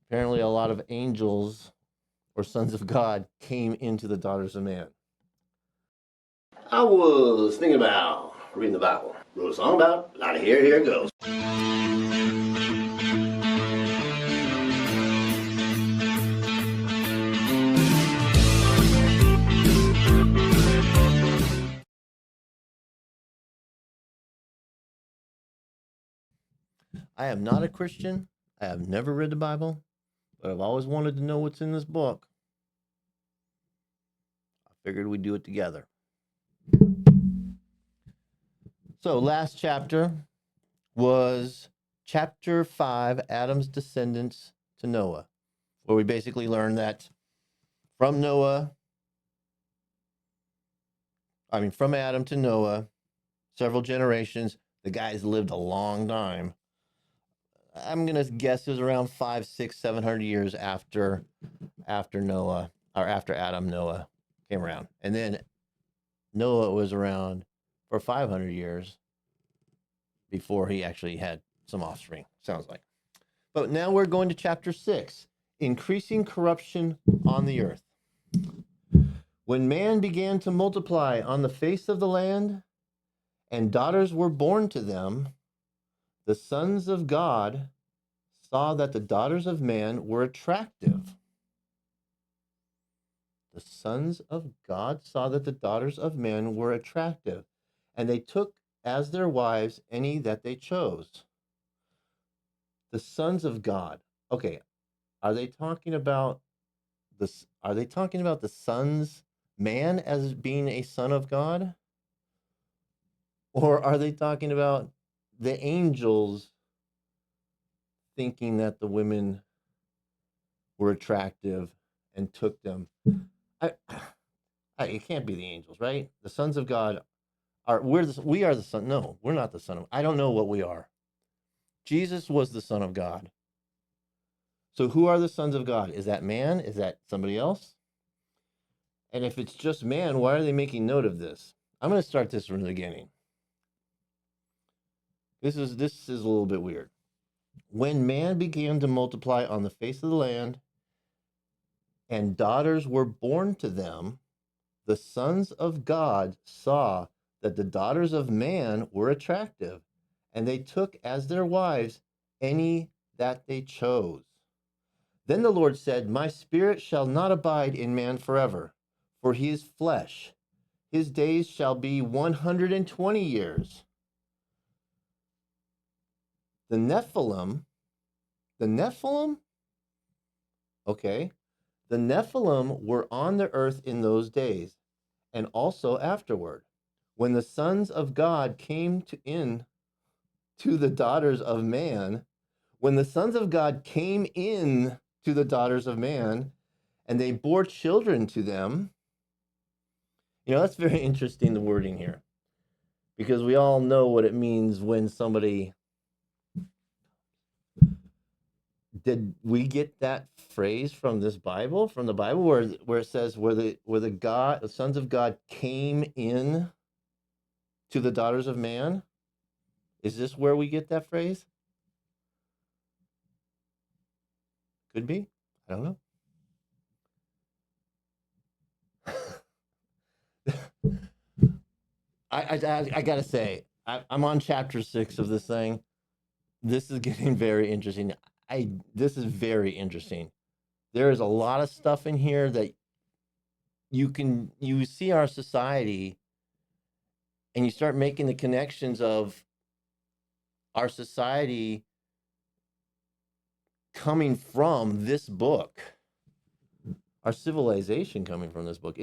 Apparently, a lot of angels or sons of God came into the daughters of man. I was thinking about reading the Bible. Wrote a song about it. Out of here, here it goes. I am not a Christian. I have never read the Bible, but I've always wanted to know what's in this book. I figured we'd do it together. So, last chapter was chapter 5, Adam's descendants to Noah, where we basically learned that from Adam to Noah, several generations, the guys lived a long time. I'm gonna guess it was around 500, 600, 700 years after Noah, or after Adam, Noah came around, and then Noah was around for 500 years before he actually had some offspring. Sounds like. But now we're going to chapter 6, increasing corruption on the earth. When man began to multiply on the face of the land, and daughters were born to them, the sons of God saw that the daughters of man were attractive. The sons of God saw that the daughters of men were attractive, and they took as their wives any that they chose. The sons of God. Okay, are they talking about this? Are they talking about the sons, man, as being a son of God? Or are they talking about the angels thinking that the women were attractive and took them? It can't be the angels, right? The sons of God we are the son. No, we're not the son of. I don't know what we are. Jesus was the son of God. So who are the sons of God? Is that man? Is that somebody else? And if it's just man, why are they making note of this? I'm going to start this from the beginning. This is a little bit weird. When man began to multiply on the face of the land, and daughters were born to them, the sons of God saw that the daughters of man were attractive, and they took as their wives any that they chose. Then the Lord said, My spirit shall not abide in man forever, for he is flesh. His days shall be 120 years. The Nephilim, okay, the Nephilim were on the earth in those days, and also afterward, when the sons of God came to the daughters of man, when the sons of God came in to the daughters of man, and they bore children to them. That's very interesting, the wording here, because we all know what it means when somebody. Did we get that phrase from the Bible, where it says where the sons of God came in to the daughters of man? Is this where we get that phrase? Could be. I don't know. I gotta say, I'm on chapter 6 of this thing. This is getting very interesting. This is very interesting. There is a lot of stuff in here that you see our society, and you start making the connections of our society coming from this book, our civilization coming from this book.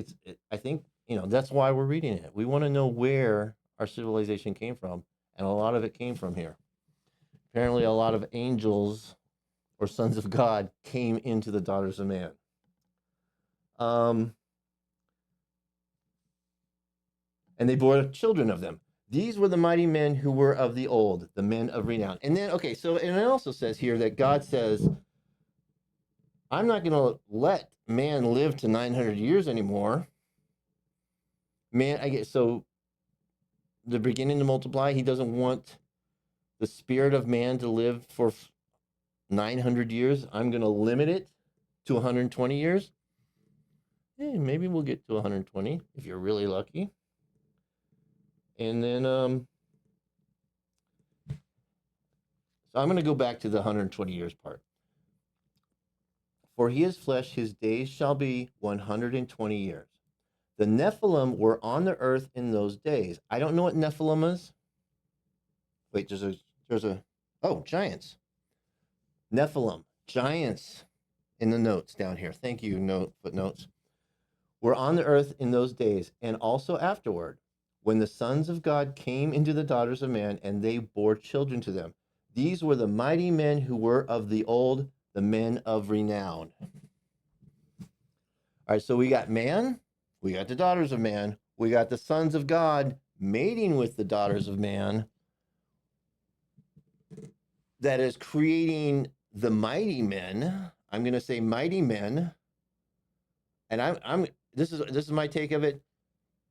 I think, that's why we're reading it. We want to know where our civilization came from, and a lot of it came from here. Apparently, a lot of angels or sons of God came into the daughters of man. And they bore children of them. These were the mighty men who were of the old, the men of renown. And then, okay, so, and it also says here that God says, I'm not going to let man live to 900 years anymore. Man, I get, so the beginning to multiply, he doesn't want the spirit of man to live for 900 years. I'm going to limit it to 120 years. Maybe we'll get to 120 if you're really lucky. And then, so I'm going to go back to the 120 years part. For he is flesh, his days shall be 120 years. The Nephilim were on the earth in those days. I don't know what Nephilim is. Wait, oh, giants. Nephilim, giants in the notes down here. Thank you, footnotes. Were on the earth in those days, and also afterward, when the sons of God came into the daughters of man, and they bore children to them. These were the mighty men who were of the old, the men of renown. All right, so we got man, we got the daughters of man, we got the sons of God mating with the daughters of man. That is creating the mighty men. I'm going to say mighty men, and I'm this is my take of it.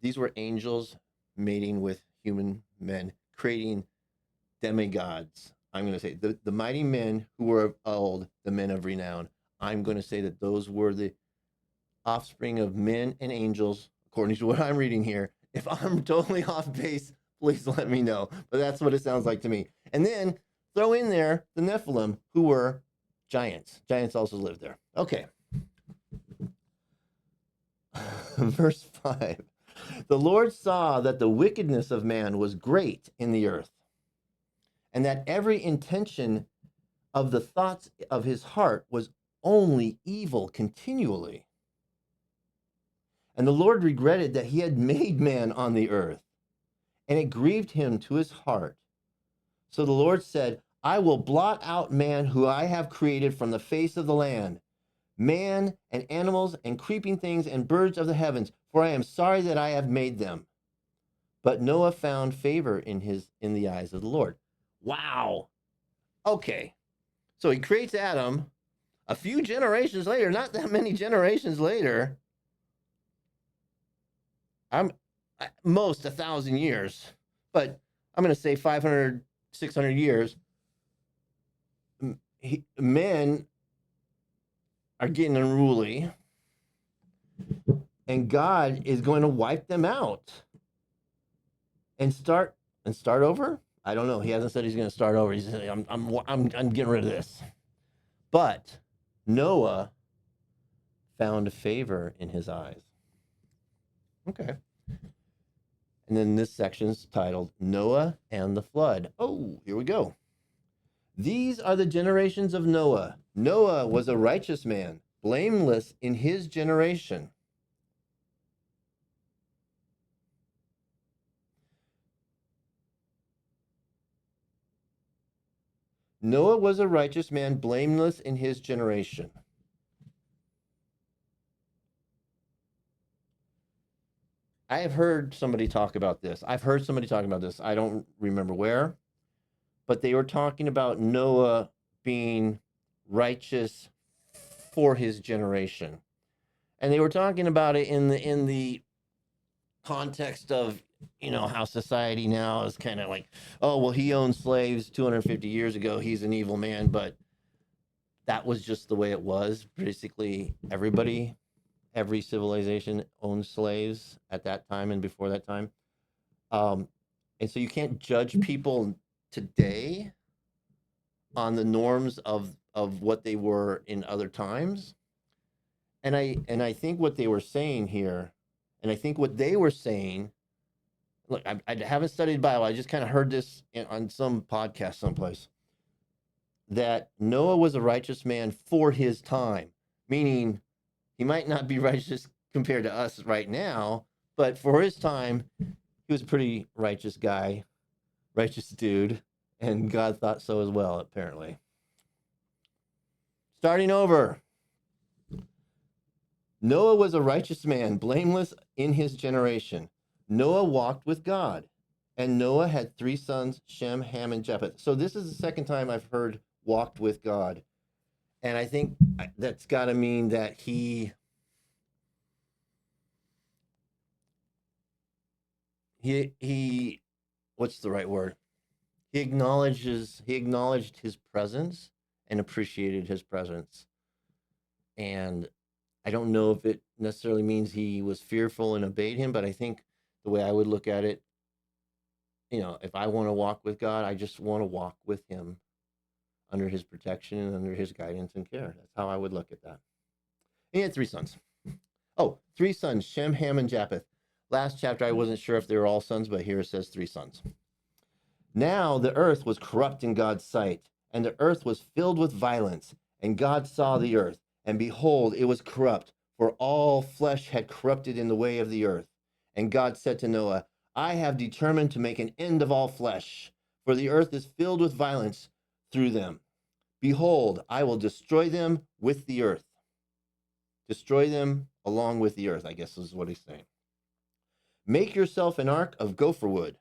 These were angels mating with human men, creating demigods. I'm going to say the mighty men who were of old, the men of renown. I'm going to say that those were the offspring of men and angels, according to what I'm reading here. If I'm totally off base, please let me know. But that's what it sounds like to me. And then throw in there the Nephilim, who were giants. Giants also lived there. Okay. Verse 5. The Lord saw that the wickedness of man was great in the earth, and that every intention of the thoughts of his heart was only evil continually. And the Lord regretted that he had made man on the earth, and it grieved him to his heart. So the Lord said, I will blot out man who I have created from the face of the land, man and animals and creeping things and birds of the heavens, for I am sorry that I have made them. But Noah found favor in the eyes of the Lord. Wow. Okay. So he creates Adam a few generations later, not that many generations later. I'm most 1,000 years, but I'm going to say 500, 600 years. Men are getting unruly, and God is going to wipe them out and start over. I don't know. He hasn't said he's going to start over. He's saying, I'm getting rid of this. But Noah found favor in his eyes. Okay. And then this section is titled Noah and the Flood. Oh, here we go. These are the generations of Noah. Noah was a righteous man, blameless in his generation. Noah was a righteous man, blameless in his generation. I have heard somebody talk about this. I don't remember where, but they were talking about Noah being righteous for his generation. And they were talking about it in the context of, how society now is kind of like, oh, well, he owned slaves 250 years ago. He's an evil man. But that was just the way it was. Basically, every civilization owned slaves at that time and before that time. And so you can't judge people today on the norms of what they were in other times. And I think what they were saying here, and I think what they were saying, look, I haven't studied Bible. I just kind of heard this on some podcast someplace, that Noah was a righteous man for his time, meaning he might not be righteous compared to us right now, but for his time, he was a pretty righteous guy, righteous dude, and God thought so as well, apparently. Starting over. Noah was a righteous man, blameless in his generation. Noah walked with God, and Noah had 3 sons, Shem, Ham, and Japheth. So this is the second time I've heard walked with God. And I think that's got to mean that he what's the right word? He acknowledged his presence, and appreciated his presence. And I don't know if it necessarily means he was fearful and obeyed him, but I think the way I would look at it, if I want to walk with God, I just want to walk with him under his protection and under his guidance and care. That's how I would look at that. He had 3 sons. Oh, 3 sons, Shem, Ham, and Japheth. Last chapter, I wasn't sure if they were all sons, but here it says 3 sons. Now the earth was corrupt in God's sight, and the earth was filled with violence. And God saw the earth, and behold, it was corrupt, for all flesh had corrupted in the way of the earth. And God said to Noah, I have determined to make an end of all flesh, for the earth is filled with violence through them. Behold, I will destroy them with the earth. Destroy them along with the earth, I guess is what he's saying. Make yourself an ark of gopher wood.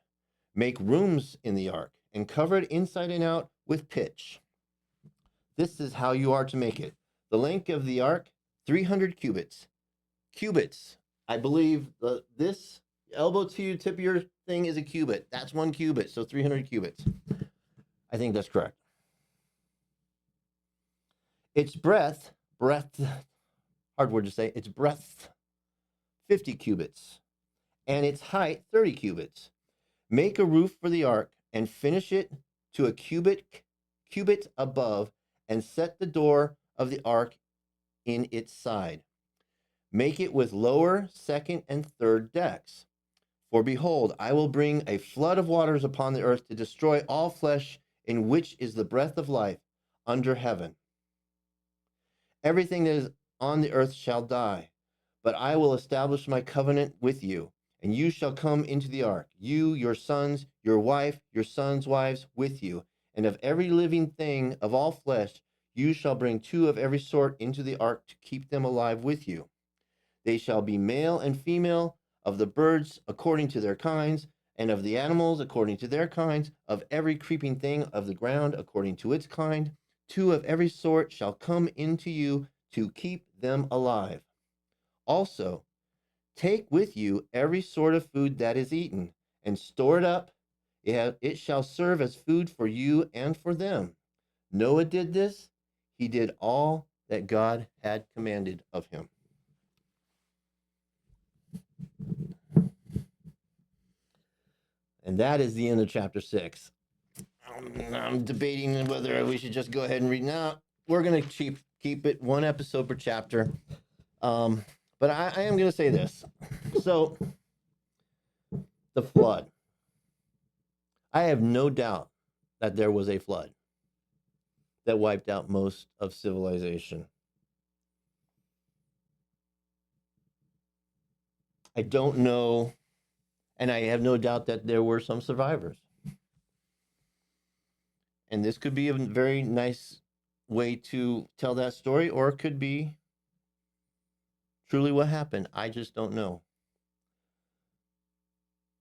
Make rooms in the ark and cover it inside and out with pitch. This is how you are to make it. The length of the ark, 300 cubits. Cubits. I believe this elbow to tip of your thing is a cubit. That's 1 cubit, so 300 cubits. I think that's correct. Its breadth, hard word to say, its breadth, 50 cubits, and its height, 30 cubits. Make a roof for the ark and finish it to a cubit above, and set the door of the ark in its side. Make it with lower, second, and third decks. For behold, I will bring a flood of waters upon the earth to destroy all flesh in which is the breath of life under heaven. Everything that is on the earth shall die, but I will establish my covenant with you, and you shall come into the ark, you, your sons, your wife, your sons' wives with you, and of every living thing of all flesh you shall bring 2 of every sort into the ark to keep them alive with you. They shall be male and female, of the birds according to their kinds, and of the animals according to their kinds, of every creeping thing of the ground according to its kind. 2 of every sort shall come into you to keep them alive. Also, take with you every sort of food that is eaten, and store it up. It shall serve as food for you and for them. Noah did this. He did all that God had commanded of him. And that is the end of chapter 6. I'm debating whether we should just go ahead and read. Now, we're going to keep it 1 episode per chapter. But I am going to say this. So, the flood. I have no doubt that there was a flood that wiped out most of civilization. I don't know, and I have no doubt that there were some survivors. And this could be a very nice way to tell that story, or it could be truly what happened. I just don't know.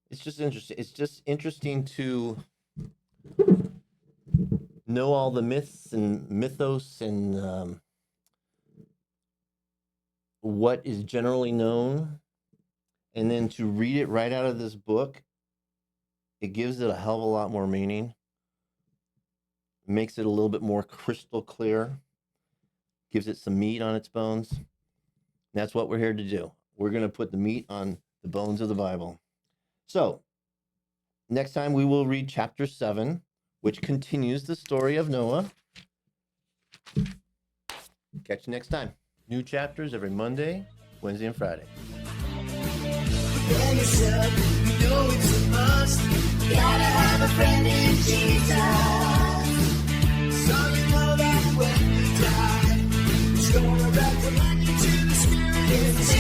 It's just interesting. It's just interesting to know all the myths and mythos and what is generally known, and then to read it right out of this book. It gives it a hell of a lot more meaning. Makes it a little bit more crystal clear. Gives it some meat on its bones. That's what we're here to do. We're going to put the meat on the bones of the Bible. So, next time we will read chapter 7, which continues the story of Noah. Catch you next time. New chapters every Monday, Wednesday, and Friday. You know it's a must. Gotta have a friend in Jesus. So you know that when you die, it's gonna recommend you to the Spirit. It's